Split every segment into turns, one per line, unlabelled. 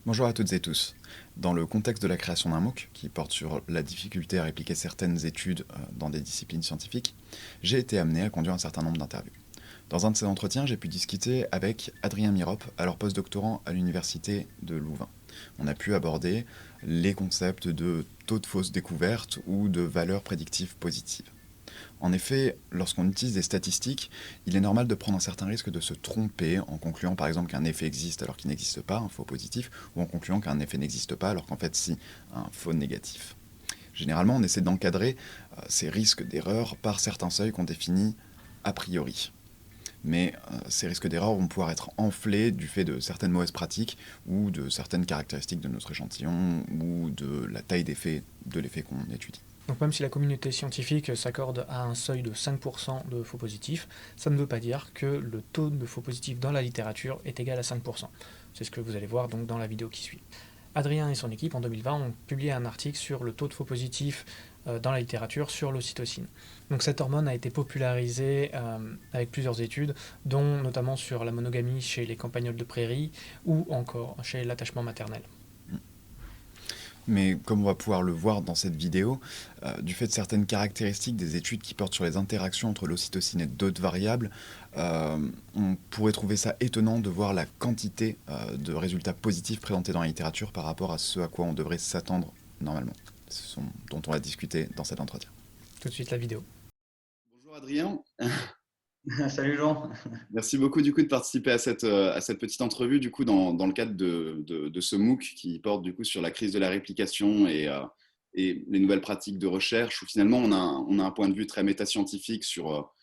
Bonjour à toutes et tous. Dans le contexte de la création d'un MOOC, qui porte sur la difficulté à répliquer certaines études dans des disciplines scientifiques, j'ai été amené à conduire un certain nombre d'interviews. Dans un de ces entretiens, j'ai pu discuter avec Adrien Mirope, alors postdoctorant à l'université de Louvain. On a pu aborder les concepts de taux de fausse découverte ou de valeurs prédictives positives. En effet, lorsqu'on utilise des statistiques, il est normal de prendre un certain risque de se tromper en concluant par exemple qu'un effet existe alors qu'il n'existe pas, un faux positif, ou en concluant qu'un effet n'existe pas alors qu'en fait si, un faux négatif. Généralement, on essaie d'encadrer ces risques d'erreur par certains seuils qu'on définit a priori. Mais ces risques d'erreur vont pouvoir être enflés du fait de certaines mauvaises pratiques ou de certaines caractéristiques de notre échantillon ou de la taille de l'effet qu'on étudie.
Donc même si la communauté scientifique s'accorde à un seuil de 5% de faux positifs, ça ne veut pas dire que le taux de faux positifs dans la littérature est égal à 5%. C'est ce que vous allez voir donc dans la vidéo qui suit. Adrien et son équipe en 2020 ont publié un article sur le taux de faux positifs dans la littérature sur l'ocytocine. Donc cette hormone a été popularisée avec plusieurs études, dont notamment sur la monogamie chez les campagnols de prairie ou encore chez l'attachement maternel.
Mais comme on va pouvoir le voir dans cette vidéo, du fait de certaines caractéristiques des études qui portent sur les interactions entre l'ocytocine et d'autres variables, on pourrait trouver ça étonnant de voir la quantité de résultats positifs présentés dans la littérature par rapport à ce à quoi on devrait s'attendre normalement. Dont on va discuter dans cet entretien.
Tout de suite la vidéo.
Bonjour Adrien,
Salut Jean.
merci beaucoup du coup de participer à cette petite entrevue du coup dans le cadre de ce MOOC qui porte du coup sur la crise de la réplication et les nouvelles pratiques de recherche où finalement on a un point de vue très métascientifique sur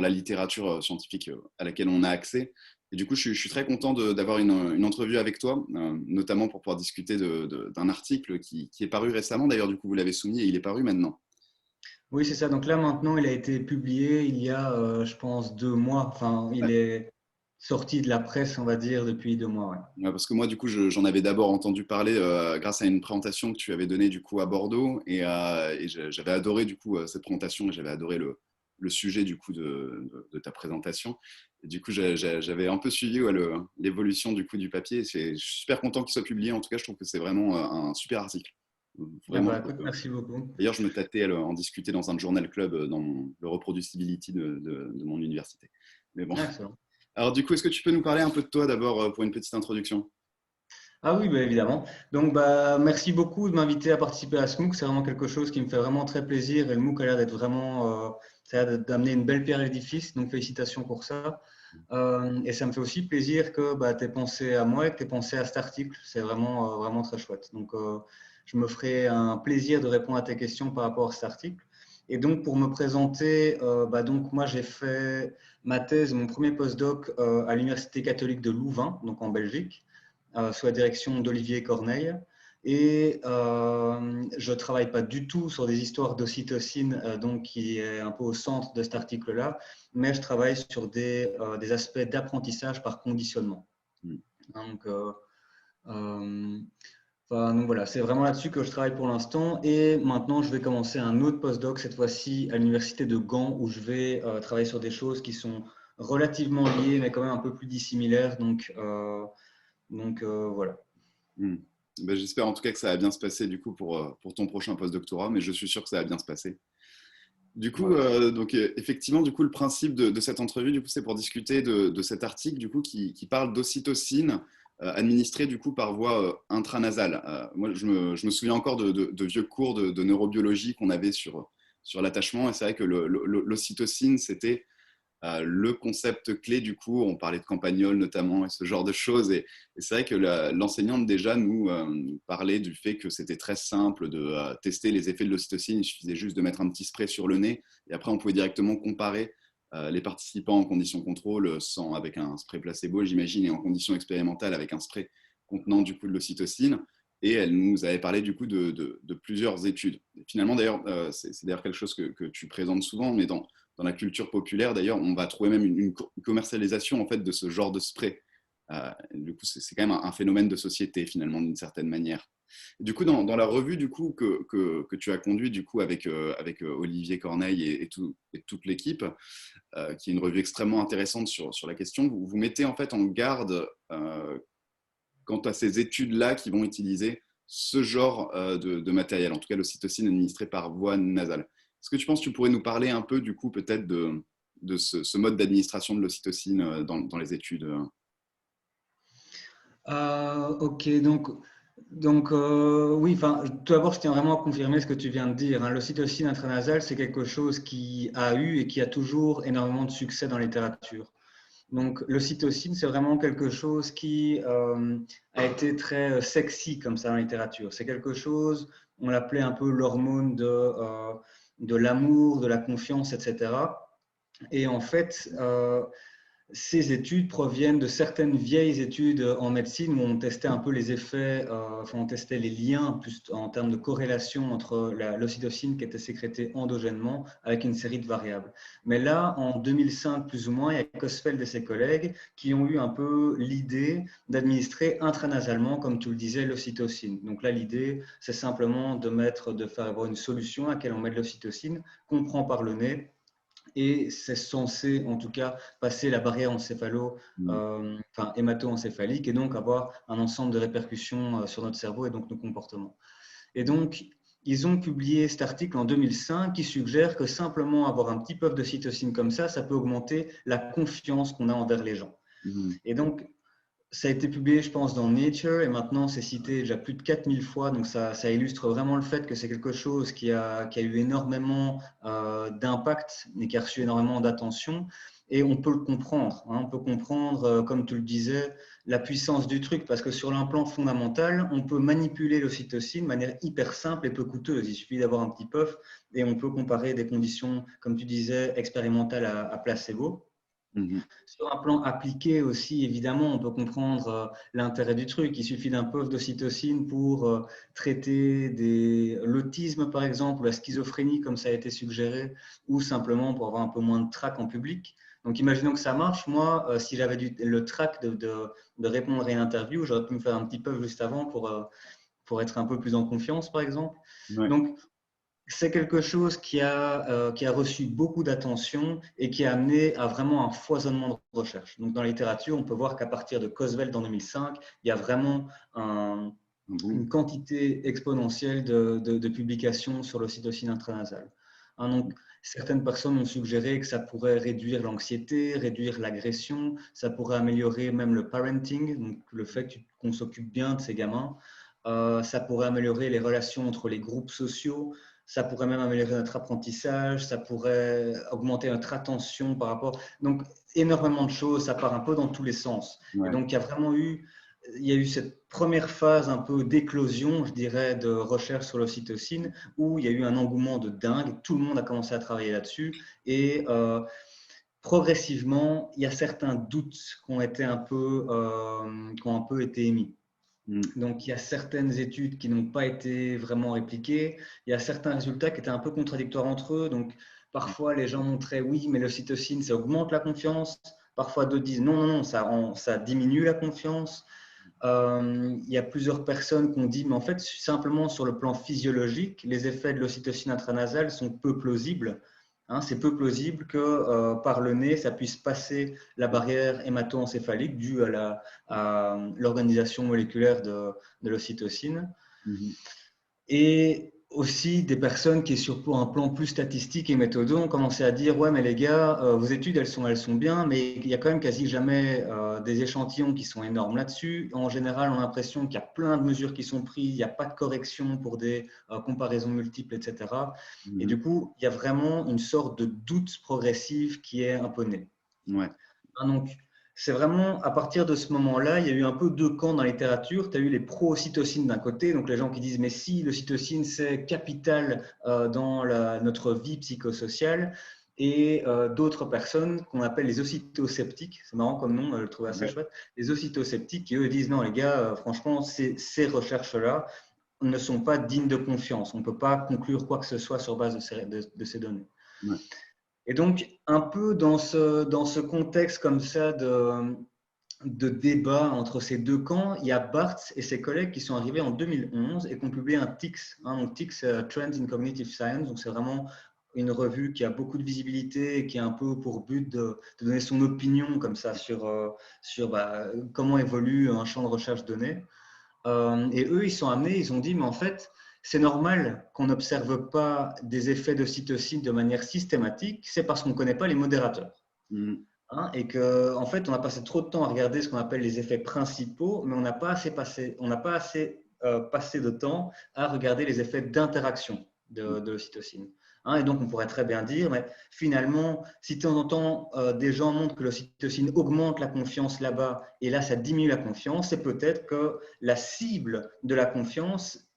la littérature scientifique à laquelle on a accès. Et du coup, je suis très content d'avoir une entrevue avec toi, notamment pour pouvoir discuter d'un article qui est paru récemment. D'ailleurs, du coup, vous l'avez soumis et il est paru maintenant.
Oui, c'est ça. Donc là, maintenant, il a été publié il y a, je pense, 2 mois. Enfin, il est sorti de la presse, on va dire, depuis 2 mois. Ouais.
Ouais, parce que moi, du coup, j'en avais d'abord entendu parler grâce à une présentation que tu avais donnée du coup à Bordeaux, et j'avais adoré du coup cette présentation, et j'avais adoré le sujet du coup de ta présentation. Et du coup, j'avais un peu suivi ouais, l'évolution du coup du papier. Je suis super content qu'il soit publié. En tout cas, je trouve que c'est vraiment un super article.
Ah
Vraiment.
bah, écoute, merci beaucoup.
D'ailleurs, je me tâtais à en discuter dans un journal club dans le reproducibility de mon université. Mais bon.
Ah, excellent.
Alors du coup, est-ce que tu peux nous parler un peu de toi d'abord pour une petite introduction?
Ah oui, bah, évidemment. Donc, bah, merci beaucoup de m'inviter à participer à ce MOOC. C'est vraiment quelque chose qui me fait vraiment très plaisir. Et le MOOC a l'air d'être vraiment, ça a l'air d'amener une belle pierre à l'édifice. Donc, félicitations pour ça. Et ça me fait aussi plaisir que bah, tu aies pensé à moi et que tu aies pensé à cet article. C'est vraiment, vraiment très chouette. Donc, je me ferai un plaisir de répondre à tes questions par rapport à cet article. Et donc, pour me présenter, bah, donc, moi, j'ai fait ma thèse, mon premier postdoc à l'Université catholique de Louvain, donc en Belgique, sous la direction d'Olivier Corneille. Et je ne travaille pas du tout sur des histoires d'ocytocine, donc qui est un peu au centre de cet article-là, mais je travaille sur des aspects d'apprentissage par conditionnement.
Hmm.
Donc, euh, donc voilà, c'est vraiment là-dessus que je travaille pour l'instant. Et maintenant, je vais commencer un autre postdoc, cette fois-ci à l'université de Gand, où je vais travailler sur des choses qui sont relativement liées, mais quand même un peu plus dissimilaires. Donc voilà.
Hmm. Ben, j'espère en tout cas que ça va bien se passer du coup pour ton prochain postdoctorat, mais je suis sûr que ça va bien se passer. Du coup,
Voilà.
effectivement, du coup, le principe de cette entrevue, du coup, c'est pour discuter de cet article du coup qui parle d'ocytocine administrée du coup par voie intranasale. Moi, je me souviens encore de vieux cours de neurobiologie qu'on avait sur l'attachement, et c'est vrai que l'ocytocine, c'était le concept clé, du coup, on parlait de campagnol notamment et ce genre de choses. Et c'est vrai que l'enseignante déjà nous parlait du fait que c'était très simple de tester les effets de l'ocytocine. Il suffisait juste de mettre un petit spray sur le nez et après on pouvait directement comparer les participants en conditions contrôle sans, avec un spray placebo, j'imagine, et en conditions expérimentales avec un spray contenant du coup de l'ocytocine. Et elle nous avait parlé du coup de plusieurs études. Et finalement, d'ailleurs, c'est d'ailleurs quelque chose que tu présentes souvent, mais dans la culture populaire, d'ailleurs, on va trouver même une commercialisation en fait de ce genre de spray. Du coup, c'est quand même un phénomène de société finalement d'une certaine manière. Et du coup, dans la revue du coup que tu as conduit du coup avec Olivier Corneille et toute l'équipe, qui est une revue extrêmement intéressante sur la question, vous mettez en fait en garde quant à ces études-là qui vont utiliser ce genre de matériel, en tout cas l'ocytocine administrée par voie nasale. Est-ce que tu penses que tu pourrais nous parler un peu, du coup, peut-être de ce mode d'administration de l'ocytocine dans les études?
Ok, oui, enfin, tout d'abord, je tiens vraiment à confirmer ce que tu viens de dire, hein. L'ocytocine intranasale, c'est quelque chose qui a eu et qui a toujours énormément de succès dans la littérature. Donc, l'ocytocine, c'est vraiment quelque chose qui a été très sexy comme ça dans la littérature. C'est quelque chose, on l'appelait un peu l'hormone de l'amour, de la confiance, etc. Et en fait, ces études proviennent de certaines vieilles études en médecine où on testait un peu les effets, enfin on testait les liens plus en termes de corrélation entre l'ocytocine qui était sécrétée endogènement avec une série de variables. Mais là, en 2005 plus ou moins, il y a Kosfeld et ses collègues qui ont eu un peu l'idée d'administrer intranasalement, comme tu le disais, l'ocytocine. Donc là, l'idée, c'est simplement de faire avoir une solution à laquelle on met de l'ocytocine qu'on prend par le nez. Et c'est censé, en tout cas, passer la barrière hémato-encéphalique et donc avoir un ensemble de répercussions sur notre cerveau et donc nos comportements. Et donc, ils ont publié cet article en 2005 qui suggère que simplement avoir un petit peu de cytocine comme ça peut augmenter la confiance qu'on a envers les gens. Et donc, ça a été publié, je pense, dans Nature et maintenant c'est cité déjà plus de 4000 fois. Donc ça illustre vraiment le fait que c'est quelque chose qui a eu énormément d'impact et qui a reçu énormément d'attention. Et on peut le comprendre, hein. On peut comprendre, comme tu le disais, la puissance du truc parce que sur un plan fondamental, on peut manipuler l'ocytocine de manière hyper simple et peu coûteuse. Il suffit d'avoir un petit puff et on peut comparer des conditions, comme tu disais, expérimentales à placebo. Sur un plan appliqué aussi, évidemment, on peut comprendre l'intérêt du truc. Il suffit d'un puff d'ocytocine pour traiter l'autisme, par exemple, ou la schizophrénie, comme ça a été suggéré, ou simplement pour avoir un peu moins de trac en public. Donc, imaginons que ça marche. Moi, si j'avais le trac de répondre à une interview, j'aurais pu me faire un petit puff juste avant pour être un peu plus en confiance, par exemple.
Ouais.
Donc, c'est quelque chose qui a reçu beaucoup d'attention et qui a amené à vraiment un foisonnement de recherche. Donc, dans la littérature, on peut voir qu'à partir de Kosveld en 2005, il y a vraiment une quantité exponentielle de publications sur l'ocytocine intranasale. Hein, donc, certaines personnes ont suggéré que ça pourrait réduire l'anxiété, réduire l'agression, ça pourrait améliorer même le parenting, donc le fait qu'on s'occupe bien de ces gamins. Ça pourrait améliorer les relations entre les groupes sociaux. Ça pourrait même améliorer notre apprentissage, ça pourrait augmenter notre attention par rapport… Donc, énormément de choses, ça part un peu dans tous les sens.
Ouais.
Et donc, il y a eu cette première phase un peu d'éclosion, je dirais, de recherche sur l'ocytocine, où il y a eu un engouement de dingue, tout le monde a commencé à travailler là-dessus. Et progressivement, il y a certains doutes qui ont un peu été émis. Donc, il y a certaines études qui n'ont pas été vraiment répliquées. Il y a certains résultats qui étaient un peu contradictoires entre eux. Donc, parfois, les gens montraient oui, mais l'ocytocine, ça augmente la confiance. Parfois, d'autres disent non, non, non, ça diminue la confiance. Il y a plusieurs personnes qui ont dit, mais en fait, simplement sur le plan physiologique, les effets de l'ocytocine intranasale sont peu plausibles. Hein, c'est peu plausible que par le nez, ça puisse passer la barrière hémato-encéphalique due à l'organisation moléculaire de l'ocytocine. Et aussi des personnes qui, sur un plan plus statistique et méthodeux, ont commencé à dire « Ouais, mais les gars, vos études, elles sont bien, mais il y a quand même quasi jamais des échantillons qui sont énormes là-dessus. En général, on a l'impression qu'il y a plein de mesures qui sont prises, il n'y a pas de correction pour des comparaisons multiples, etc. » Et du coup, il y a vraiment une sorte de doute progressif qui est un peu né.
Ouais.
Donc, c'est vraiment à partir de ce moment-là, il y a eu un peu deux camps dans la littérature. Tu as eu les pro-cytocine d'un côté, donc les gens qui disent mais si l'ocytocine c'est capital dans notre vie psychosociale, et d'autres personnes qu'on appelle les ocytosceptiques. C'est marrant comme nom, je le trouve assez chouette. Les ocytosceptiques qui eux disent non les gars, franchement ces recherches-là ne sont pas dignes de confiance. On ne peut pas conclure quoi que ce soit sur base de ces données.
Ouais.
Et donc, un peu dans ce contexte comme ça de débat entre ces deux camps, il y a Barthes et ses collègues qui sont arrivés en 2011 et qui ont publié un TICS. Donc TICS, Trends in Cognitive Science. Donc, c'est vraiment une revue qui a beaucoup de visibilité et qui a un peu pour but de donner son opinion comme ça sur comment évolue un champ de recherche donné. Et eux, ils sont amenés, ils ont dit, mais en fait, c'est normal qu'on n'observe pas des effets d'ocytocine de manière systématique, c'est parce qu'on ne connaît pas les modérateurs. Hein, et qu'en fait, on a passé trop de temps à regarder ce qu'on appelle les effets principaux, mais on n'a pas assez passé de temps à regarder les effets d'interaction de l'ocytocine. Hein, et donc, on pourrait très bien dire, mais finalement, si de temps en temps, des gens montrent que l'ocytocine augmente la confiance là-bas, et là, ça diminue la confiance, c'est peut-être que la cible de la confiance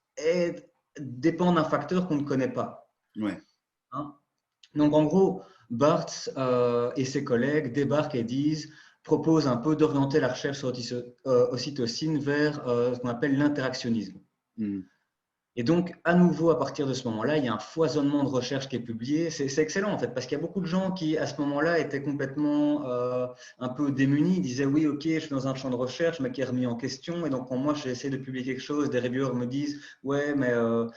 dépend d'un facteur qu'on ne connaît pas.
Ouais.
Hein? Donc, en gros, Barthes et ses collègues débarquent et proposent un peu d'orienter la recherche sur ocytocine vers ce qu'on appelle l'interactionnisme. Et donc, à nouveau, à partir de ce moment-là, il y a un foisonnement de recherches qui est publié. C'est excellent, en fait, parce qu'il y a beaucoup de gens qui, à ce moment-là, étaient complètement un peu démunis. Ils disaient, oui, OK, je suis dans un champ de recherche, mais qui est remis en question. Et donc, quand moi, j'essaie de publier quelque chose, des reviewers me disent, ouais, mais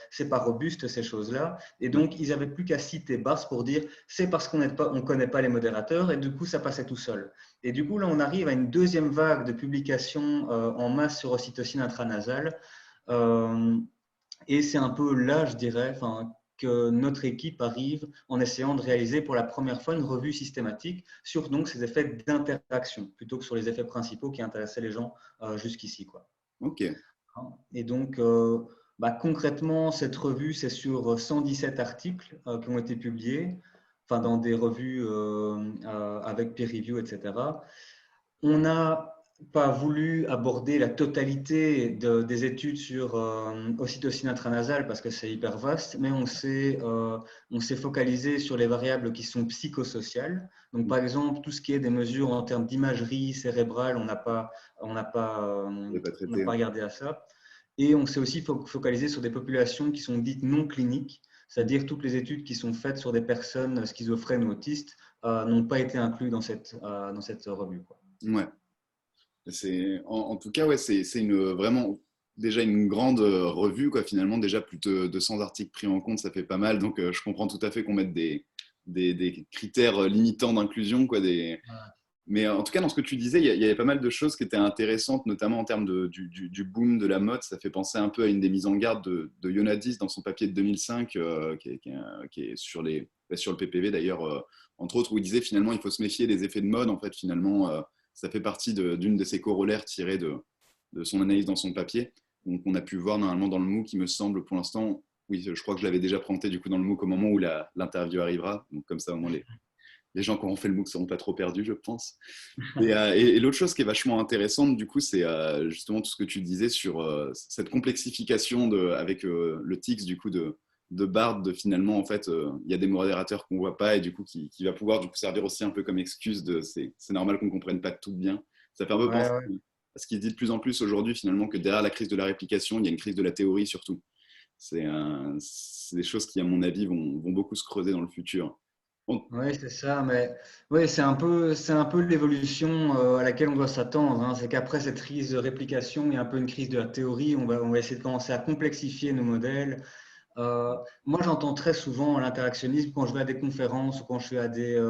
c'est pas robuste, ces choses-là. Et donc, ils n'avaient plus qu'à citer Barthes pour dire, c'est parce qu'on ne connaît pas les modérateurs. Et du coup, ça passait tout seul. Et du coup, là, on arrive à une deuxième vague de publications en masse sur ocytocine intranasale. Et c'est un peu là, je dirais, que notre équipe arrive en essayant de réaliser pour la première fois une revue systématique sur donc, ces effets d'interaction, plutôt que sur les effets principaux qui intéressaient les gens jusqu'ici.
Ok.
Et donc, concrètement, cette revue, c'est sur 117 articles qui ont été publiés, dans des revues avec peer review, etc. On n'a pas voulu aborder la totalité des études sur ocytocine intranasale parce que c'est hyper vaste, mais on s'est focalisé sur les variables qui sont psychosociales. Donc, par exemple, tout ce qui est des mesures en termes d'imagerie cérébrale, on n'a pas regardé à ça. Et on s'est aussi focalisé sur des populations qui sont dites non cliniques, c'est-à-dire toutes les études qui sont faites sur des personnes schizophrènes ou autistes n'ont pas été incluses dans cette revue.
Ouais. En tout cas, ouais, c'est vraiment déjà une grande revue, finalement. Déjà, plus de 200 articles pris en compte, ça fait pas mal. Donc, je comprends tout à fait qu'on mette des critères limitants d'inclusion. Mais en tout cas, dans ce que tu disais, il y avait pas mal de choses qui étaient intéressantes, notamment en termes du boom de la mode. Ça fait penser un peu à une des mises en garde de Ionadis dans son papier de 2005, qui est sur le PPV d'ailleurs, entre autres, où il disait finalement il faut se méfier des effets de mode. En fait, finalement, ça fait partie d'une de ses corollaires tirées de son analyse dans son papier. Donc, on a pu voir normalement dans le MOOC, qui me semble pour l'instant, oui, je crois que je l'avais déjà présenté du coup dans le MOOC au moment où l'interview arrivera. Donc, comme ça, au moins, les gens qui auront fait le MOOC ne seront pas trop perdus, je pense. Et l'autre chose qui est vachement intéressante, du coup, c'est justement tout ce que tu disais sur cette complexification avec le TIX, du coup, de Barthes, finalement, en fait, il y a des modérateurs qu'on ne voit pas et du coup, qui va pouvoir du coup, servir aussi un peu comme excuse c'est normal qu'on ne comprenne pas tout bien. Ça fait un peu penser à ce qui se dit de plus en plus aujourd'hui, finalement, que derrière la crise de la réplication, il y a une crise de la théorie surtout. C'est des choses qui, à mon avis, vont beaucoup se creuser dans le futur.
Oui, c'est ça, mais oui, c'est un peu l'évolution à laquelle on doit s'attendre. Hein. C'est qu'après cette crise de réplication, il y a un peu une crise de la théorie. On va essayer de commencer à complexifier nos modèles. Moi, j'entends très souvent l'interactionnisme quand je vais à des conférences ou quand je suis à des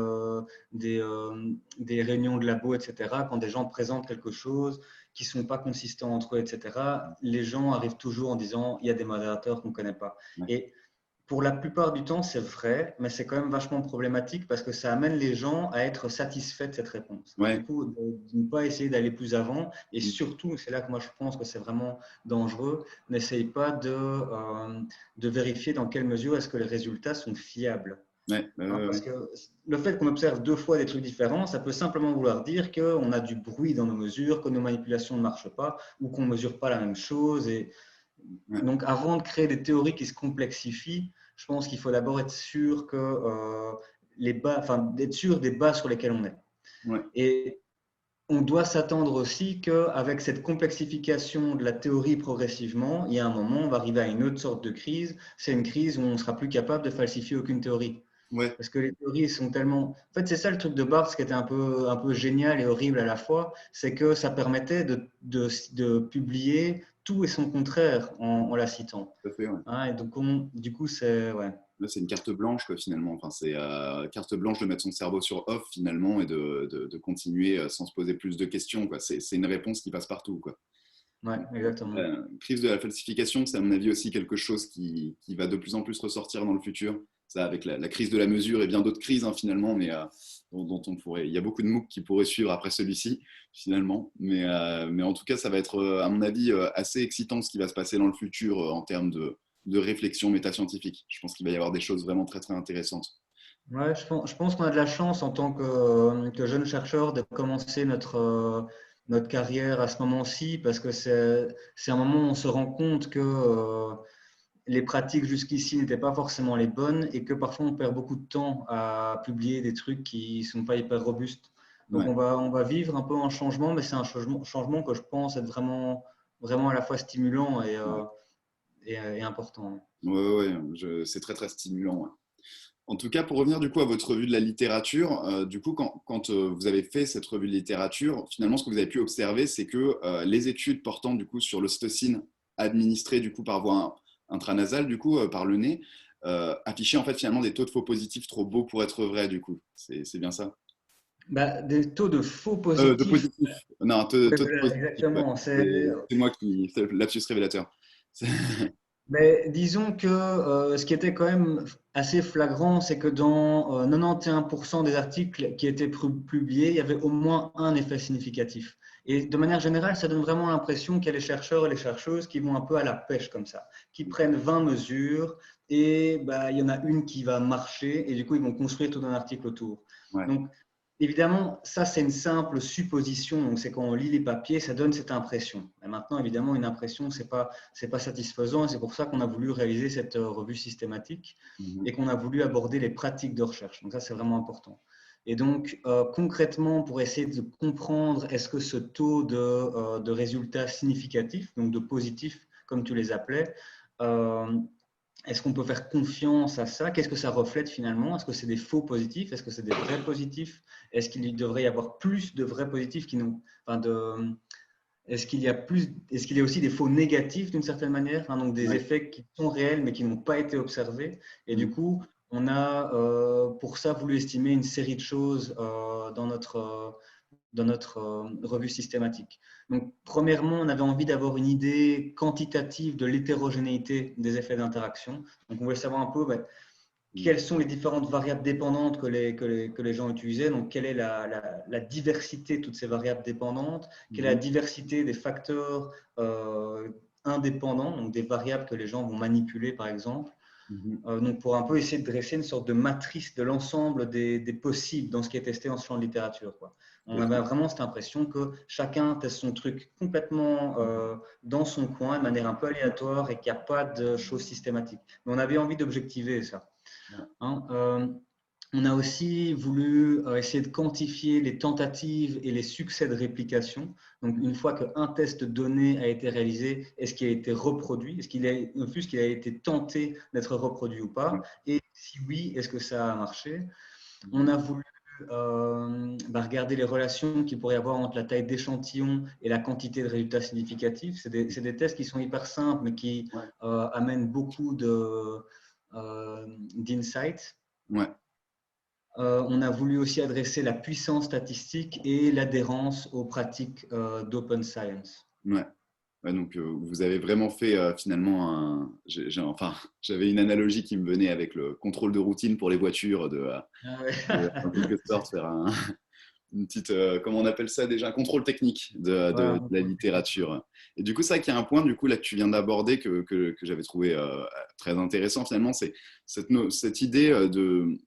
réunions de labo, etc. Quand des gens présentent quelque chose qui ne sont pas consistants entre eux, etc. Les gens arrivent toujours en disant il y a des modérateurs qu'on ne connaît pas.
Ouais.
Et pour la plupart du temps, c'est vrai, mais c'est quand même vachement problématique parce que ça amène les gens à être satisfaits de cette réponse.
Ouais.
Du coup, de ne pas essayer d'aller plus avant. Et surtout, c'est là que moi je pense que c'est vraiment dangereux, n'essaye pas de vérifier dans quelle mesure est-ce que les résultats sont fiables.
Ouais,
Parce que le fait qu'on observe 2 fois des trucs différents, ça peut simplement vouloir dire qu'on a du bruit dans nos mesures, que nos manipulations ne marchent pas ou qu'on ne mesure pas la même chose. Donc, avant de créer des théories qui se complexifient, je pense qu'il faut d'abord être sûr d'être sûr des bases sur lesquelles on est.
Ouais.
Et on doit s'attendre aussi qu'avec cette complexification de la théorie progressivement, il y a un moment, on va arriver à une autre sorte de crise. C'est une crise où on ne sera plus capable de falsifier aucune théorie.
Ouais,
Parce que les théories sont tellement… En fait, c'est ça le truc de Barthes, ce qui était un peu génial et horrible à la fois, c'est que ça permettait de publier tout et son contraire en la citant.
tout à fait, ouais.
Hein, et donc, du coup, c'est… Ouais.
Là, c'est une carte blanche, quoi, finalement. Enfin, c'est carte blanche de mettre son cerveau sur off, finalement, et de continuer sans se poser plus de questions, quoi. C'est une réponse qui passe partout, quoi.
Ouais, exactement.
La crise de la falsification, c'est à mon avis aussi quelque chose qui va de plus en plus ressortir dans le futur. Ça, avec la crise de la mesure et bien d'autres crises, hein, finalement, mais dont on pourrait. Il y a beaucoup de MOOC qui pourraient suivre après celui-ci, finalement. Mais en tout cas, ça va être, à mon avis, assez excitant ce qui va se passer dans le futur en termes de réflexion métascientifique. Je pense qu'il va y avoir des choses vraiment très, très intéressantes.
Ouais, je pense qu'on a de la chance en tant que jeune chercheur de commencer notre carrière à ce moment-ci, parce que c'est un moment où on se rend compte que les pratiques jusqu'ici n'étaient pas forcément les bonnes et que parfois on perd beaucoup de temps à publier des trucs qui ne sont pas hyper robustes. Donc
Ouais.
on va vivre un peu un changement, mais c'est un changement que je pense être vraiment à la fois stimulant et important.
Ouais, ouais, c'est très, très stimulant. Ouais. En tout cas, pour revenir du coup à votre revue de la littérature, du coup, quand vous avez fait cette revue de littérature, finalement, ce que vous avez pu observer, c'est que les études portant du coup sur l'ocytocine administrée du coup par voie intranasale, du coup par le nez, affichaient en fait finalement des taux de faux positifs trop beaux pour être vrais. Du coup, c'est bien ça?
Bah, des taux de faux
De
positifs,
positifs. Non,
ouais,
taux de
voilà,
positifs. Ouais.
exactement.
C'est moi qui, c'est le lapsus révélateur. C'est-
Mais disons que ce qui était quand même assez flagrant, c'est que dans 91% des articles qui étaient publiés, il y avait au moins un effet significatif. Et de manière générale, ça donne vraiment l'impression qu'il y a les chercheurs et les chercheuses qui vont un peu à la pêche comme ça, qui prennent 20 mesures et bah, il y en a une qui va marcher et du coup, ils vont construire tout un article autour.
Ouais.
Donc, évidemment, ça, c'est une simple supposition. Donc, c'est quand on lit les papiers, ça donne cette impression. Et maintenant, évidemment, une impression, c'est pas satisfaisant et c'est pour ça qu'on a voulu réaliser cette revue systématique
Mhm.
et qu'on a voulu aborder les pratiques de recherche. Donc ça, c'est vraiment important. Et donc, concrètement, pour essayer de comprendre est-ce que ce taux de résultats significatifs, donc de positifs, comme tu les appelais, euh, est-ce qu'on peut faire confiance à ça? Qu'est-ce que ça reflète finalement? Est-ce que c'est des faux positifs? Est-ce que c'est des vrais positifs? Est-ce qu'il devrait y avoir plus de vrais positifs qui n'ont, enfin est-ce qu'il y a est-ce qu'il y a aussi des faux négatifs d'une certaine manière, hein, donc des
Ouais.
effets qui sont réels mais qui n'ont pas été observés. Et du
Mhm.
coup, on a pour ça voulu estimer une série de choses dans notre revue systématique. Donc, premièrement, on avait envie d'avoir une idée quantitative de l'hétérogénéité des effets d'interaction. Donc, on voulait savoir un peu quelles sont les différentes variables dépendantes que les gens utilisaient. Donc, quelle est la diversité de toutes ces variables dépendantes? Quelle est la
Mhm.
diversité des facteurs indépendants, donc des variables que les gens vont manipuler, par exemple.
Mhm.
Donc, pour un peu essayer de dresser une sorte de matrice de l'ensemble des possibles dans ce qui est testé en ce champ de littérature, quoi. On avait vraiment cette impression que chacun teste son truc complètement dans son coin, de manière un peu aléatoire et qu'il n'y a pas de choses systématiques. Mais on avait envie d'objectiver ça.
Ouais.
Hein, on a aussi voulu essayer de quantifier les tentatives et les succès de réplication. Donc, une fois qu'un test donné a été réalisé, est-ce qu'il a été reproduit? Est-ce qu'il a, plus qu'il a été tenté d'être reproduit ou
Ouais.
pas? Et si oui, est-ce que ça a marché? On
Mhm.
a voulu regarder les relations qu'il pourrait y avoir entre la taille d'échantillon et la quantité de résultats significatifs. C'est des tests qui sont hyper simples, mais qui
Ouais.
amènent beaucoup d'insights.
Ouais.
On a voulu aussi adresser la puissance statistique et l'adhérence aux pratiques d'open science.
Ouais. Ouais, donc, vous avez vraiment fait finalement enfin, j'avais une analogie qui me venait avec le contrôle de routine pour les voitures,
Ah ouais.
en quelque sorte faire une petite, comment on appelle ça déjà, un contrôle technique de la littérature. Et du coup, c'est vrai qu'il y a un point du coup là que tu viens d'aborder que j'avais trouvé très intéressant finalement, c'est cette idée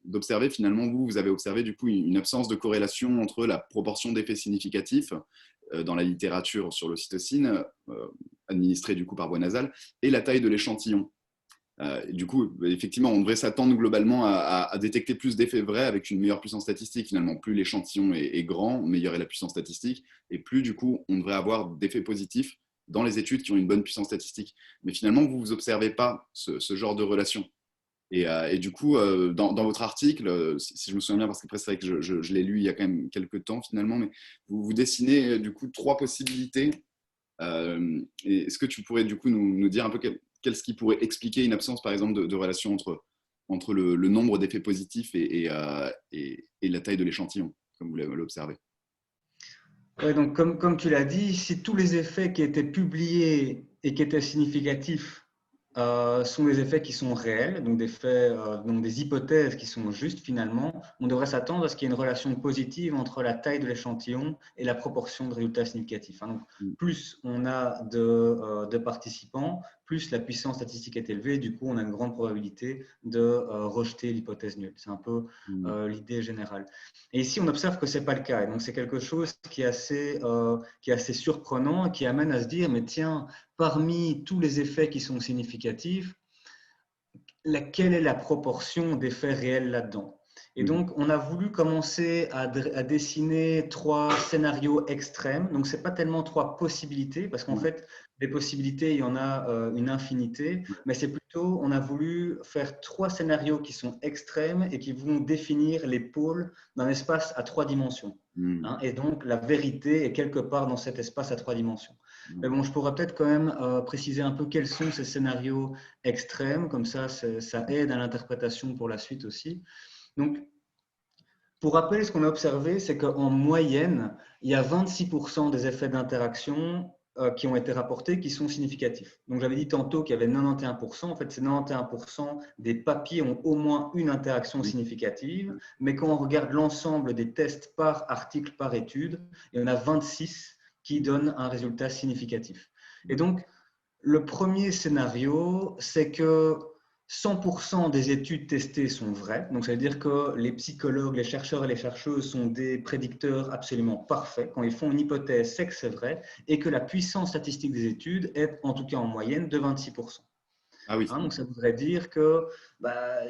d'observer finalement, vous avez observé du coup une absence de corrélation entre la proportion d'effets significatifs dans la littérature sur l'ocytocine, administrée du coup par voie nasale, et la taille de l'échantillon. Du coup, effectivement, on devrait s'attendre globalement à détecter plus d'effets vrais avec une meilleure puissance statistique. Finalement, plus l'échantillon est grand, meilleure est la puissance statistique, et plus du coup, on devrait avoir d'effets positifs dans les études qui ont une bonne puissance statistique. Mais finalement, vous n'observez pas ce genre de relation. Et du coup, dans votre article, si je me souviens bien, parce qu'après c'est vrai que je l'ai lu il y a quand même quelques temps finalement, mais vous dessinez du coup 3 possibilités. Et est-ce que tu pourrais du coup nous dire un peu qu'est-ce qui pourrait expliquer une absence par exemple de relation entre le nombre d'effets positifs et la taille de l'échantillon, comme vous l'avez observé?
Ouais, donc comme tu l'as dit, si tous les effets qui étaient publiés et qui étaient significatifs sont des effets qui sont réels, donc donc des hypothèses qui sont justes finalement, on devrait s'attendre à ce qu'il y ait une relation positive entre la taille de l'échantillon et la proportion de résultats significatifs. Hein. Donc, plus on a de participants, plus la puissance statistique est élevée, du coup on a une grande probabilité de rejeter l'hypothèse nulle. C'est un peu l'idée générale. Et ici on observe que ce n'est pas le cas, et donc c'est quelque chose qui est assez surprenant et qui amène à se dire, mais tiens, parmi tous les effets qui sont significatifs, quelle est la proportion d'effets réels là-dedans? Et donc, on a voulu commencer à dessiner 3 scénarios extrêmes. Donc, ce n'est pas tellement 3 possibilités, parce qu'en fait, des possibilités, il y en a une infinité, mais c'est plutôt, on a voulu faire 3 scénarios qui sont extrêmes et qui vont définir les pôles d'un espace à 3 dimensions. Hein, et donc, la vérité est quelque part dans cet espace à 3 dimensions. Mais bon, je pourrais peut-être quand même préciser un peu quels sont ces scénarios extrêmes, comme ça aide à l'interprétation pour la suite aussi. Donc, pour rappel, ce qu'on a observé, c'est qu'en moyenne, il y a 26% des effets d'interaction qui ont été rapportés qui sont significatifs. Donc, j'avais dit tantôt qu'il y avait 91%. En fait, ces 91% des papiers ont au moins une interaction significative. Mais quand on regarde l'ensemble des tests par article, par étude, il y en a 26 qui donnent un résultat significatif. Et donc, le premier scénario, c'est que 100% des études testées sont vraies. Donc, ça veut dire que les psychologues, les chercheurs et les chercheuses sont des prédicteurs absolument parfaits. Quand ils font une hypothèse, c'est que c'est vrai et que la puissance statistique des études est, en tout cas en moyenne, de 26%.
Ah oui.
Hein, donc, ça voudrait dire que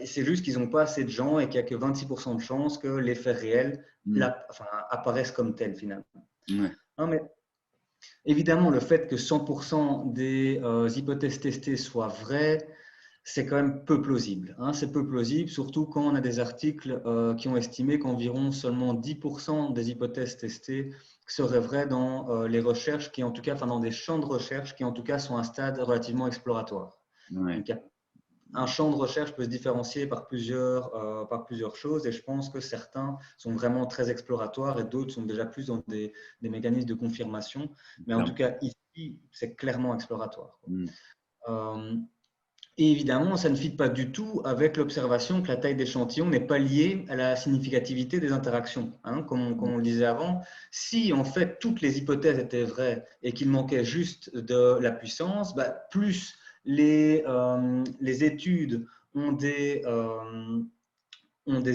c'est juste qu'ils n'ont pas assez de gens et qu'il n'y a que 26% de chances que les faits réels apparaissent comme tels finalement.
Ouais.
Hein, mais évidemment, le fait que 100% des hypothèses testées soient vraies, c'est quand même peu plausible. Hein. C'est peu plausible, surtout quand on a des articles qui ont estimé qu'environ seulement 10% des hypothèses testées seraient vraies dans les recherches, qui en tout cas, enfin dans des champs de recherche qui en tout cas sont à un stade relativement exploratoire.
Ouais.
Donc, un champ de recherche peut se différencier par plusieurs choses et je pense que certains sont vraiment très exploratoires et d'autres sont déjà plus dans des mécanismes de confirmation. Mais en tout cas, ici, c'est clairement exploratoire. Et évidemment, ça ne fit pas du tout avec l'observation que la taille d'échantillon n'est pas liée à la significativité des interactions. Hein, comme on le disait avant, si en fait toutes les hypothèses étaient vraies et qu'il manquait juste de la puissance, plus les études ont des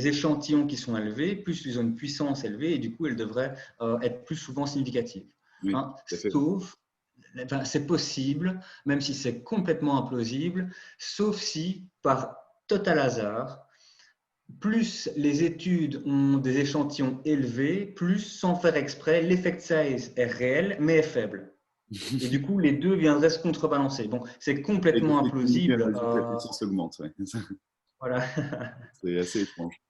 échantillons qui sont élevés, plus ils ont une puissance élevée et du coup elles devraient être plus souvent significatives.
Oui,
Hein, sauf c'est possible, même si c'est complètement implausible, sauf si, par total hasard, plus les études ont des échantillons élevés, plus, sans faire exprès, l'effect size est réel, mais est faible. Et du coup, les deux viendraient se contrebalancer. Bon, c'est complètement implausible.
La puissance augmente. Ouais.
Voilà.
C'est assez étrange.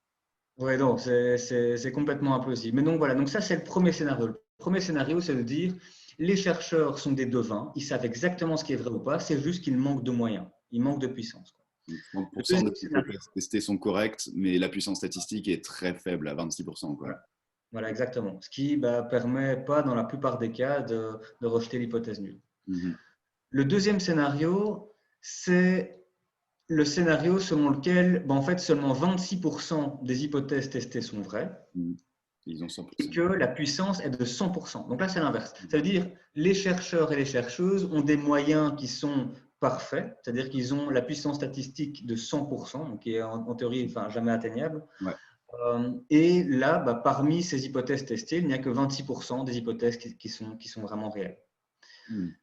Oui, donc c'est complètement implausible. Mais donc voilà, donc ça c'est le premier scénario. Le premier scénario, c'est de dire les chercheurs sont des devins, ils savent exactement ce qui est vrai ou pas, c'est juste qu'ils manquent de moyens, ils manquent de puissance.
30% des hypothèses testées sont correctes, mais la puissance statistique est très faible, à 26%. Quoi.
Voilà, exactement. Ce qui ne permet pas, dans la plupart des cas, de rejeter l'hypothèse nulle. Le deuxième scénario, c'est le scénario selon lequel, en fait, seulement 26% des hypothèses testées sont vraies.
Ils ont 100%.
Et que la puissance est de 100%. Donc là, c'est l'inverse. Ça veut dire les chercheurs et les chercheuses ont des moyens qui sont parfaits, c'est-à-dire qu'ils ont la puissance statistique de 100%, donc qui est en théorie jamais atteignable.
Ouais.
Et là, parmi ces hypothèses testées, il n'y a que 26% des hypothèses qui sont vraiment réelles.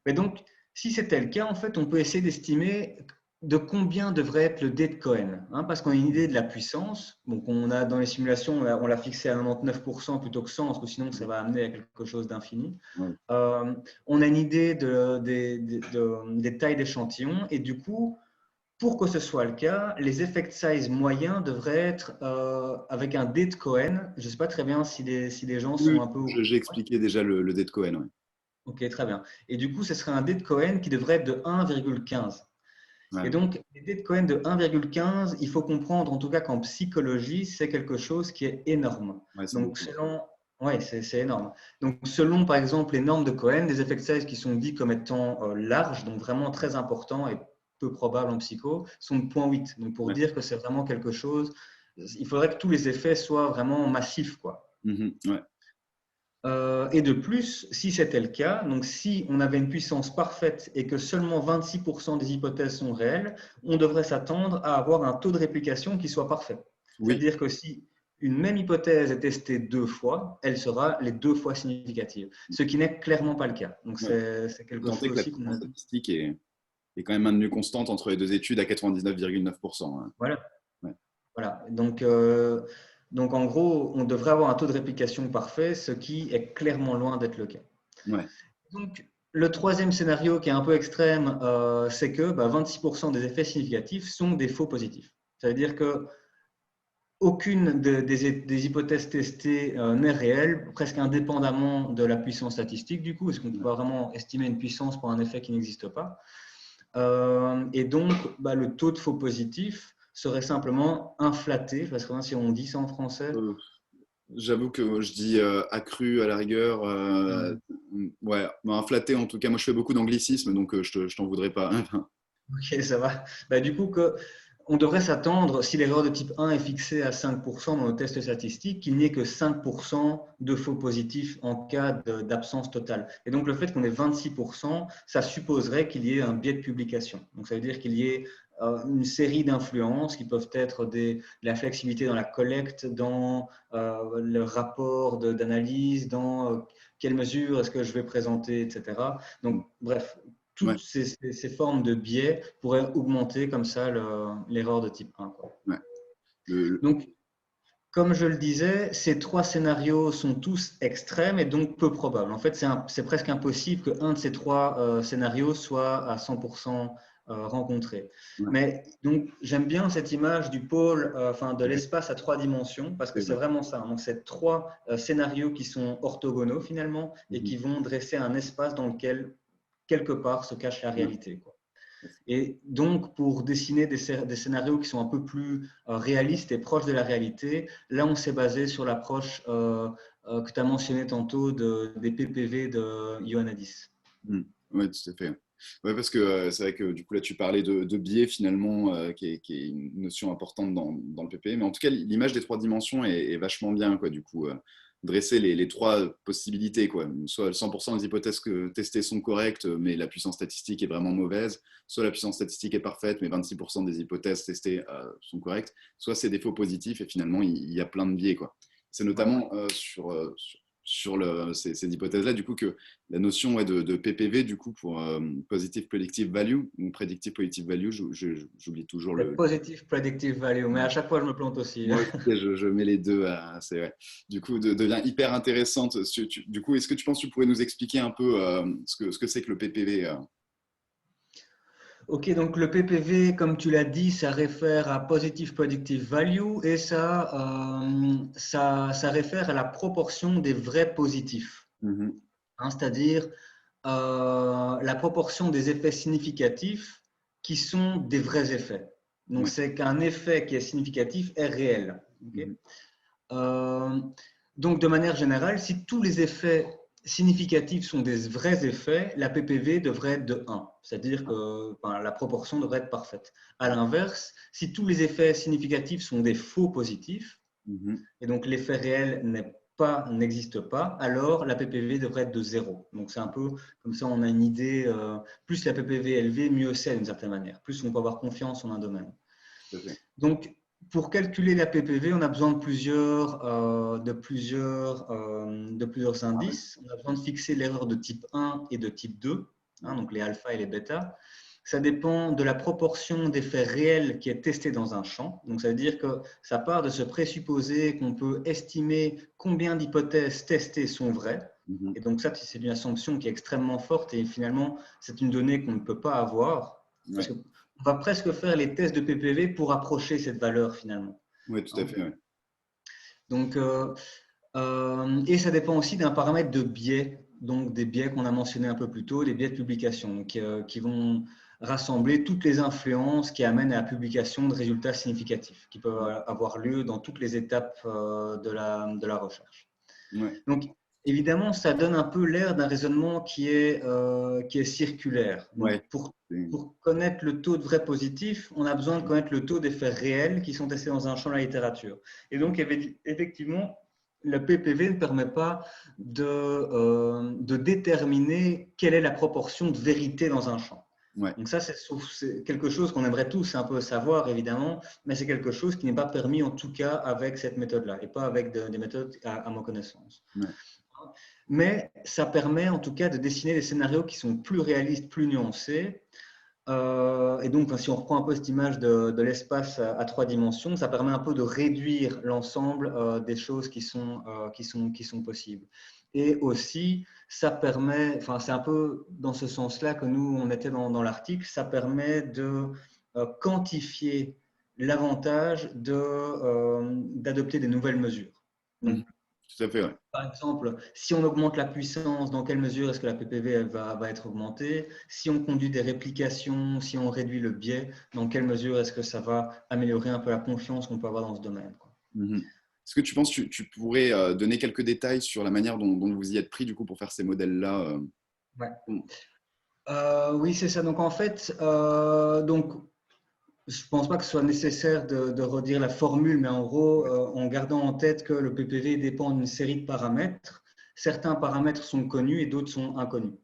Mais donc, si c'était le cas, en fait, on peut essayer d'estimer de combien devrait être le D de Cohen, hein, parce qu'on a une idée de la puissance. Donc, on a dans les simulations, on l'a fixé à 99% plutôt que 100, parce que sinon, ça va amener à quelque chose d'infini.
Ouais.
On a une idée des tailles d'échantillons, et du coup, pour que ce soit le cas, les effect size moyens devraient être avec un D de Cohen. Je ne sais pas très bien si les gens sont
Oui,
un peu…
j'ai expliqué déjà le dé de Cohen. Ouais.
Ok, très bien. Et du coup, ce serait un D de Cohen qui devrait être de 1,15. Et
Ouais.
donc, les D de Cohen de 1,15, il faut comprendre en tout cas qu'en psychologie, c'est quelque chose qui est énorme.
Ouais, c'est
Donc,
beaucoup.
selon… Ouais, c'est énorme. Donc, selon, par exemple, les normes de Cohen, des effect size qui sont dits comme étant larges, donc vraiment très importants et peu probables en psycho, sont de 0,8. Donc, pour
Ouais.
dire que c'est vraiment quelque chose, il faudrait que tous les effets soient vraiment massifs, quoi.
Ouais.
Et de plus, si c'était le cas, donc si on avait une puissance parfaite et que seulement 26% des hypothèses sont réelles, on devrait s'attendre à avoir un taux de réplication qui soit parfait.
Oui.
C'est-à-dire que si une même hypothèse est testée 2 fois, elle sera les 2 fois significative, ce qui n'est clairement pas le cas. Donc
Ouais.
c'est quelque
Tenter
chose
que la
aussi qu'on a
puissance
vu.
statistique est quand même maintenue constante entre les deux études à 99,9%. Hein.
Voilà.
Ouais.
Voilà. Donc en gros, on devrait avoir un taux de réplication parfait, ce qui est clairement loin d'être le cas.
Ouais.
Donc, le troisième scénario qui est un peu extrême, c'est que 26% des effets significatifs sont des faux positifs. Ça veut dire que aucune des hypothèses testées n'est réelle, presque indépendamment de la puissance statistique. Du coup, est-ce qu'on peut pas vraiment estimer une puissance pour un effet qui n'existe pas? Et donc, le taux de faux positifs serait simplement inflaté. Je ne sais pas si on dit ça en français.
Euh, J'avoue que je dis accru à la rigueur. Ouais, inflaté en tout cas. Moi, je fais beaucoup d'anglicisme, donc je t'en voudrais pas.
Ok, ça va. Du coup, on devrait s'attendre, si l'erreur de type 1 est fixée à 5% dans le test statistique, qu'il n'y ait que 5% de faux positifs en cas d'absence totale. Et donc, le fait qu'on ait 26%, ça supposerait qu'il y ait un biais de publication. Donc, ça veut dire qu'il y ait une série d'influences qui peuvent être la flexibilité dans la collecte, dans le rapport d'analyse, dans quelle mesure est-ce que je vais présenter, etc. Donc, bref,
Ouais,
toutes ces formes de biais pourraient augmenter comme ça l'erreur de type 1, quoi.
ouais. Le-
Donc, comme je le disais, ces trois scénarios sont tous extrêmes et donc peu probables. En fait, c'est presque impossible qu'un de ces trois scénarios soit à 100% rencontré.
ouais,
Mais donc, j'aime bien cette image du pôle, de
ouais,
l'espace à trois dimensions, parce que
c'est
c'est
vrai.
vraiment ça. Donc, c'est trois scénarios qui sont orthogonaux finalement et qui vont dresser un espace dans lequel quelque part se cache la
Ouais.
réalité, quoi. Et donc, pour dessiner des scénarios qui sont un peu plus réalistes et proches de la réalité, là, on s'est basé sur l'approche que tu as mentionnée tantôt des PPV de Ioannidis.
Oui, tout à fait. Ouais, parce que c'est vrai que du coup là tu parlais de biais finalement, qui est une notion importante dans le PPE, mais en tout cas l'image des trois dimensions est vachement bien, quoi, du coup, dresser les trois possibilités, quoi. Soit 100% des hypothèses testées sont correctes, mais la puissance statistique est vraiment mauvaise, soit la puissance statistique est parfaite, mais 26% des hypothèses testées sont correctes, soit c'est des faux positifs et finalement il y a plein de biais, quoi. C'est
Ouais.
notamment sur ces hypothèses-là, du coup, que la notion de PPV, du coup, pour Positive Predictive Value, ou Predictive Predictive Value, j'oublie toujours
C'est Positive Predictive Value, mais à chaque fois, je me plante aussi.
Moi aussi, je mets les deux, c'est vrai. Du coup, devient hyper intéressante. Du coup, est-ce que tu penses que tu pourrais nous expliquer un peu ce que c'est que le PPV
Ok, donc le PPV, comme tu l'as dit, ça réfère à Positive Predictive Value et ça réfère à la proportion des vrais positifs.
Mhm.
Hein, c'est-à-dire la proportion des effets significatifs qui sont des vrais effets. Donc,
Ouais.
c'est qu'un effet qui est significatif est réel. Okay.
Mhm.
Euh, donc, de manière générale, si tous les effets significatifs sont des vrais effets, la PPV devrait être de 1, c'est-à-dire que la proportion devrait être parfaite. À l'inverse, si tous les effets significatifs sont des faux positifs,
Mhm.
et donc l'effet réel n'existe pas, alors la PPV devrait être de 0. Donc c'est un peu comme ça, on a une idée, plus la PPV est élevée, mieux c'est d'une certaine manière, plus on peut avoir confiance en un domaine.
Tout à fait.
Donc pour calculer la PPV, on a besoin de plusieurs indices. On a besoin de fixer l'erreur de type 1 et de type 2, hein, donc les alpha et les bêta. Ça dépend de la proportion d'effets réels qui est testée dans un champ. Donc, ça veut dire que ça part de ce présupposé qu'on peut estimer combien d'hypothèses testées sont vraies.
Mhm.
Et donc, ça, c'est une assumption qui est extrêmement forte et finalement, c'est une donnée qu'on ne peut pas avoir. Parce
Ouais.
que on va presque faire les tests de PPV pour approcher cette valeur finalement.
Oui, tout à fait. Ouais.
Donc, et ça dépend aussi d'un paramètre de biais, donc des biais qu'on a mentionnés un peu plus tôt, des biais de publication, donc, qui vont rassembler toutes les influences qui amènent à la publication de résultats significatifs, qui peuvent avoir lieu dans toutes les étapes de la recherche.
Ouais.
Donc, évidemment, ça donne un peu l'air d'un raisonnement qui est circulaire. Donc,
Ouais.
pour connaître le taux de vrai positif, on a besoin de connaître le taux d'effets réels qui sont testés dans un champ de la littérature. Et donc, effectivement, le PPV ne permet pas de déterminer quelle est la proportion de vérité dans un champ.
Ouais.
Donc ça, c'est quelque chose qu'on aimerait tous un peu savoir, évidemment, mais c'est quelque chose qui n'est pas permis, en tout cas, avec cette méthode-là, et pas avec des méthodes à ma connaissance.
Ouais.
Mais ça permet, en tout cas, de dessiner des scénarios qui sont plus réalistes, plus nuancés. Et donc, si on reprend un peu cette image de l'espace à 3 dimensions, ça permet un peu de réduire l'ensemble des choses qui sont possibles. Et aussi, ça permet, enfin, c'est un peu dans ce sens-là que nous, on était dans l'article, ça permet de quantifier l'avantage d'adopter des nouvelles mesures. Donc,
tout à fait, ouais.
par exemple, si on augmente la puissance, dans quelle mesure est-ce que la PPV va être augmentée? Si on conduit des réplications, si on réduit le biais, dans quelle mesure est-ce que ça va améliorer un peu la confiance qu'on peut avoir dans ce domaine, quoi.
Est-ce que tu penses que tu pourrais donner quelques détails sur la manière dont vous y êtes pris du coup pour faire ces modèles-là
Ouais. Oui, c'est ça. Donc en fait, donc, je ne pense pas que ce soit nécessaire de redire la formule, mais en gros, en gardant en tête que le PPV dépend d'une série de paramètres. Certains paramètres sont connus et d'autres sont inconnus.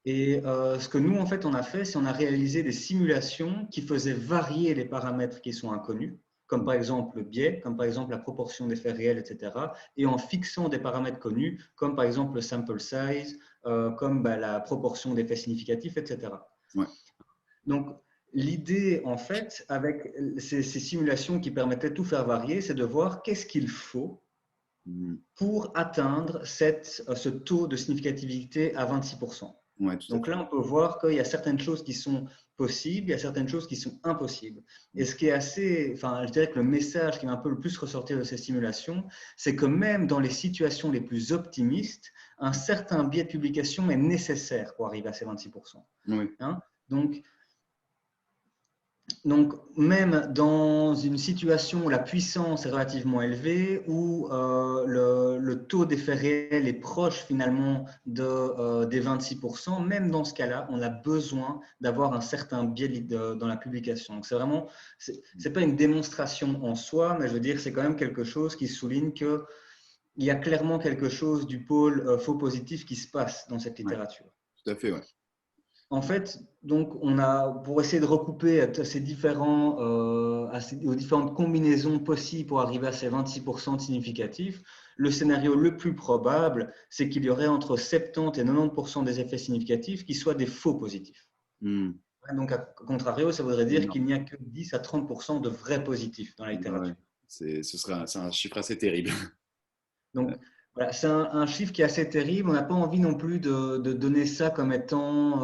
Et ce que nous, en fait, on a fait, c'est on a réalisé des simulations qui faisaient varier les paramètres qui sont inconnus, comme par exemple le biais, comme par exemple la proportion d'effets réels, etc. Et en fixant des paramètres connus, comme par exemple le sample size, comme la proportion d'effets significatifs, etc.
Ouais.
Donc, l'idée, en fait, avec ces simulations qui permettaient de tout faire varier, c'est de voir qu'est-ce qu'il faut pour atteindre ce taux de significativité à 26%.
Ouais,
donc là, on peut voir qu'il y a certaines choses qui sont possibles, il y a certaines choses qui sont impossibles. Et ce qui est assez, enfin, je dirais que le message qui va un peu le plus ressortir de ces simulations, c'est que même dans les situations les plus optimistes, un certain biais de publication est nécessaire pour arriver à ces 26%.
Oui.
Hein? Donc, même dans une situation où la puissance est relativement élevée, où le taux d'effet réel est proche finalement des 26%, même dans ce cas-là, on a besoin d'avoir un certain biais dans la publication. Donc, c'est vraiment, c'est pas une démonstration en soi, mais je veux dire, c'est quand même quelque chose qui souligne qu'il y a clairement quelque chose du pôle faux positif qui se passe dans cette littérature.
Ouais, tout à fait, ouais.
En fait, donc, on a, pour essayer de recouper aux différentes combinaisons possibles pour arriver à ces 26% significatifs, le scénario le plus probable, c'est qu'il y aurait entre 70 et 90% des effets significatifs qui soient des faux positifs. Donc, à contrario, ça voudrait dire qu'il n'y a que 10 à 30% de vrais positifs dans la littérature.
Ouais. C'est un chiffre assez terrible.
Donc, voilà, c'est un chiffre qui est assez terrible. On n'a pas envie non plus de donner ça comme étant,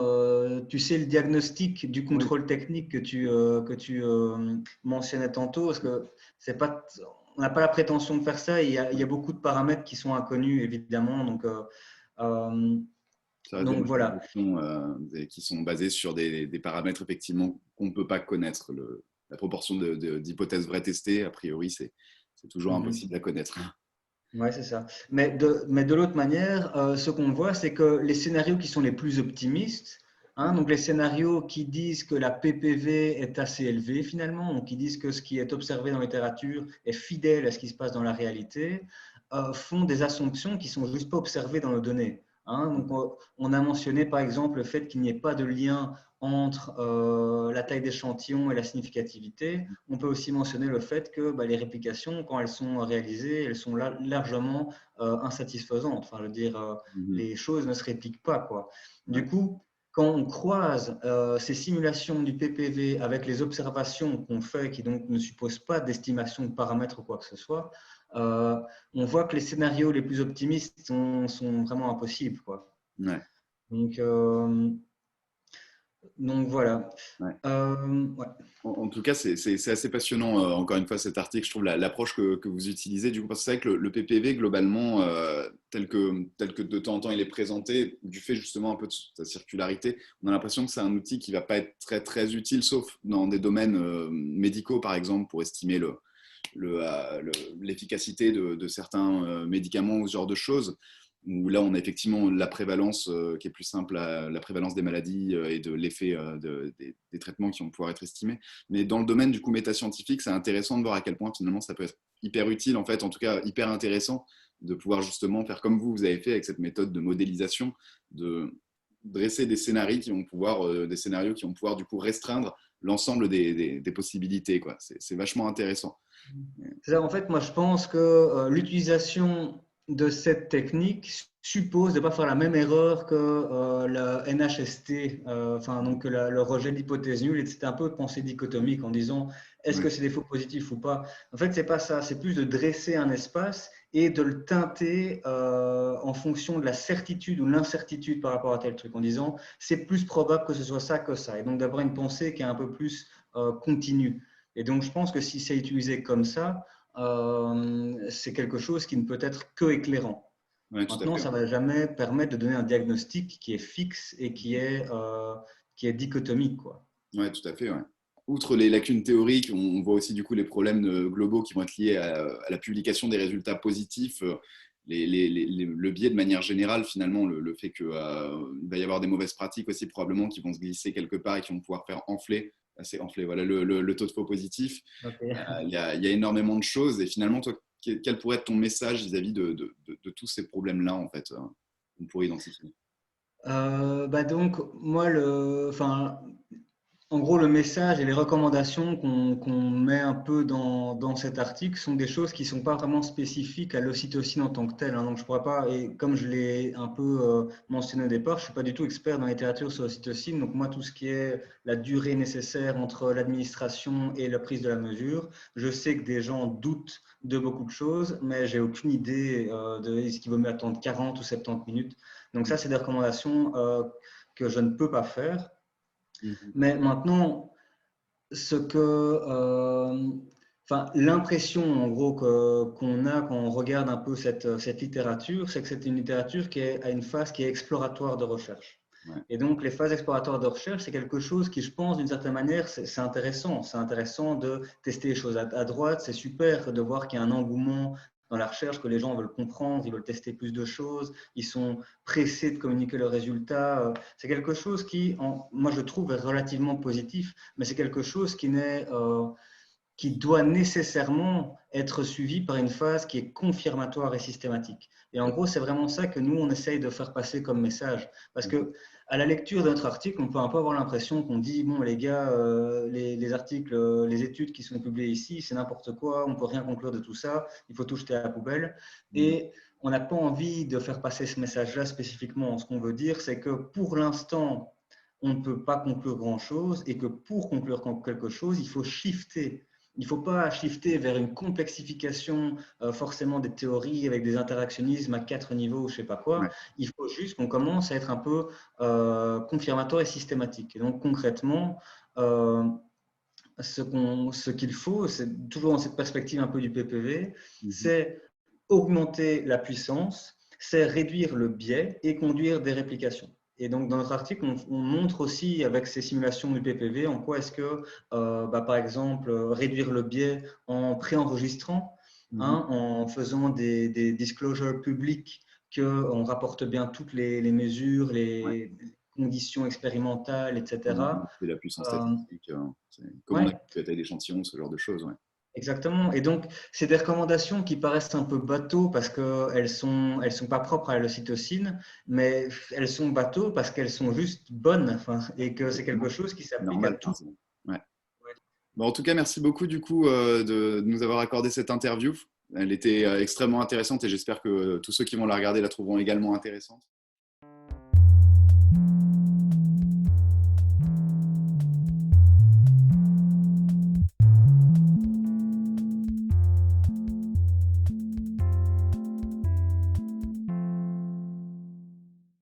tu sais, le diagnostic du contrôle technique que tu mentionnais tantôt, parce que c'est pas, on n'a pas la prétention de faire ça. Il y a beaucoup de paramètres qui sont inconnus, évidemment. Donc voilà.
Qui sont basés sur des paramètres effectivement qu'on ne peut pas connaître. La proportion d'hypothèses vraies testées, a priori, c'est toujours impossible à connaître.
Oui, c'est ça. Mais de l'autre manière, ce qu'on voit, c'est que les scénarios qui sont les plus optimistes, donc les scénarios qui disent que la PPV est assez élevée finalement, donc qui disent que ce qui est observé dans la littérature est fidèle à ce qui se passe dans la réalité, font des assumptions qui ne sont juste pas observées dans nos données. Donc on a mentionné par exemple le fait qu'il n'y ait pas de lien entre la taille d'échantillon et la significativité. On peut aussi mentionner le fait que les réplications, quand elles sont réalisées, elles sont largement insatisfaisantes. Enfin, je veux dire, les choses ne se répliquent pas, quoi. Du coup, quand on croise ces simulations du PPV avec les observations qu'on fait, qui donc ne supposent pas d'estimation de paramètres ou quoi que ce soit, on voit que les scénarios les plus optimistes sont vraiment impossibles, quoi.
Ouais.
Donc, Donc voilà.
Ouais.
Ouais.
En tout cas, c'est assez passionnant, encore une fois, cet article. Je trouve l'approche que vous utilisez, du coup, parce que c'est vrai que le PPV, globalement, tel que de temps en temps il est présenté, du fait justement un peu de sa circularité, on a l'impression que c'est un outil qui ne va pas être très, très utile, sauf dans des domaines médicaux, par exemple, pour estimer l'efficacité de certains médicaments ou ce genre de choses, où là on a effectivement la prévalence qui est plus simple, la prévalence des maladies et de l'effet des traitements qui vont pouvoir être estimés. Mais dans le domaine du coup métascientifique, c'est intéressant de voir à quel point finalement ça peut être hyper utile, en fait, en tout cas hyper intéressant, de pouvoir justement faire comme vous avez fait avec cette méthode de modélisation, de dresser des scénarios qui vont pouvoir, du coup restreindre l'ensemble des possibilités, quoi. C'est vachement intéressant.
C'est ça, en fait, moi je pense que l'utilisation de cette technique suppose de ne pas faire la même erreur que la NHST, enfin donc le rejet d'hypothèse nulle, et c'est un peu de pensée dichotomique en disant est-ce que
Ouais,
c'est des faux positifs ou pas. En fait, c'est pas ça, c'est plus de dresser un espace et de le teinter en fonction de la certitude ou l'incertitude par rapport à tel truc, en disant c'est plus probable que ce soit ça que ça, et donc d'avoir une pensée qui est un peu plus continue. Et donc, je pense que si c'est utilisé comme ça, c'est quelque chose qui ne peut être que éclairant.
ouais, tout à
Maintenant,
fait.
ça ne va jamais permettre de donner un diagnostic qui est fixe et qui est dichotomique, quoi.
Ouais, tout à fait. Ouais. Outre les lacunes théoriques, on voit aussi du coup les problèmes globaux qui vont être liés à la publication des résultats positifs, le biais de manière générale, finalement, le fait qu'il va y avoir des mauvaises pratiques aussi probablement qui vont se glisser quelque part et qui vont pouvoir faire enfler, voilà, le taux de faux positifs.
Okay.
Il y a énormément de choses et finalement, toi, quel pourrait être ton message vis-à-vis de tous ces problèmes-là, en fait, qu'on pourrait identifier?
Bah donc, moi, enfin, en gros, le message et les recommandations qu'on met un peu dans cet article sont des choses qui ne sont pas vraiment spécifiques à l'ocytocine en tant que telle, hein. Donc, je pourrais pas, et comme je l'ai un peu mentionné au départ, je ne suis pas du tout expert dans la littérature sur l'ocytocine. Donc, moi, tout ce qui est la durée nécessaire entre l'administration et la prise de la mesure, je sais que des gens doutent de beaucoup de choses, mais j'ai aucune idée de est-ce qu'il vaut mieux attendre 40 ou 70 minutes. Donc, ça, c'est des recommandations que je ne peux pas faire.
Mhm.
Mais maintenant, enfin, l'impression en gros qu'on a quand on regarde un peu cette littérature, c'est que c'est une littérature qui est à une phase qui est exploratoire de recherche.
Ouais.
Et donc, les phases exploratoires de recherche, c'est quelque chose qui, je pense, d'une certaine manière, c'est intéressant. C'est intéressant de tester les choses à droite. C'est super de voir qu'il y a un engouement dans la recherche, que les gens veulent comprendre, ils veulent tester plus de choses, ils sont pressés de communiquer leurs résultats. C'est quelque chose qui, moi, je trouve, est relativement positif, mais c'est quelque chose qui doit nécessairement être suivi par une phase qui est confirmatoire et systématique. Et en gros, c'est vraiment ça que nous, on essaye de faire passer comme message. Parce que à la lecture de notre article, on peut un peu avoir l'impression qu'on dit, bon, les gars, les articles, les études qui sont publiées ici, c'est n'importe quoi, on ne peut rien conclure de tout ça, il faut tout jeter à la poubelle.
Mhm.
Et on n'a pas envie de faire passer ce message-là spécifiquement. Ce qu'on veut dire, c'est que pour l'instant, on ne peut pas conclure grand-chose et que pour conclure quelque chose, il faut shifter. Il ne faut pas shifter vers une complexification forcément des théories avec des interactionnismes à 4 niveaux, je ne sais pas quoi.
Ouais.
Il faut juste qu'on commence à être un peu confirmatoire et systématique. Et donc concrètement, euh, ce qu'il faut, c'est toujours dans cette perspective un peu du PPV,
Mhm.
c'est augmenter la puissance, c'est réduire le biais et conduire des réplications. Et donc, dans notre article, on montre aussi avec ces simulations du PPV en quoi est-ce que, par exemple, réduire le biais en préenregistrant,
Mhm.
hein, en faisant des disclosures publics qu'on rapporte bien toutes les mesures,
Ouais.
les conditions expérimentales,
On a
etc.
fait la puissance
Euh,
statistique, comment on a
ouais,
calculé d'échantillons, ce genre de choses. Ouais.
exactement. Et donc, c'est des recommandations qui paraissent un peu bateaux parce elles sont pas propres à l'ocytocine, mais elles sont bateaux parce qu'elles sont juste bonnes, enfin, et que c'est quelque
Exactement.
chose qui
C'est
s'applique à
normal.
tout.
Ouais. Bon, en tout cas, merci beaucoup du coup de nous avoir accordé cette interview. Elle était extrêmement intéressante et j'espère que tous ceux qui vont la regarder la trouveront également intéressante.